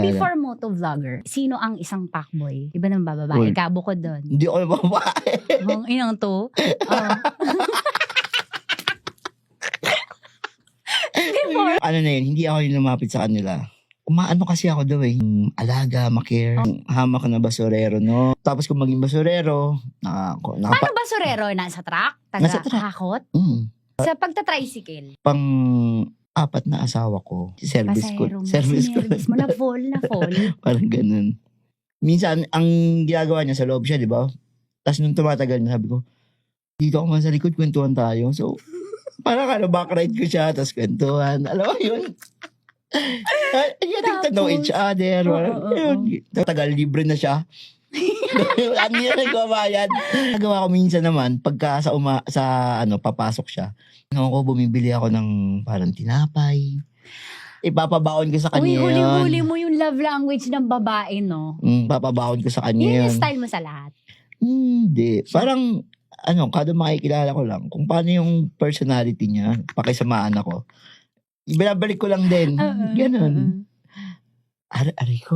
before motovlogger, sino ang isang fuckboy? Iba naman ba babae? Uy. Kabukod doon. Hindi ako babae. Ang inang to. Oh. Before. Ano na yun, hindi ako yung lumapit sa kanila. Umaano kasi ako daw eh, yung alaga, makare, hamak na basurero, no? Tapos kung maging basurero, Paano basurero? Nasa truck? Nasa truck. Hakot? Sa pagta-tricycle? pang apat na asawa ko, service ko. Service mo na fall. Parang ganun. Minsan, ang ginagawa niya sa loob siya, di ba? Tapos nung tumatagal na, sabi ko, dito ako man sa likod, kwentuhan tayo. So, parang backride ko siya, tapos kwentuhan. Alam mo yun? Getting to know each other. Tagal, libre na siya. Ang niya nagbabayad. Nagawa ko minsan naman, pagka papasok siya, bumibili ako ng parang tinapay. Ipapabaon ko sa kanya yun. Huli mo yung love language ng babae, no? Papabaon ko sa kanya Yun yun. yung style mo sa lahat. Hindi. Parang, kada makikilala ko lang, kung paano yung personality niya, pakisamaan ako. Ibabalik ko lang din. Ganon. Aray ko.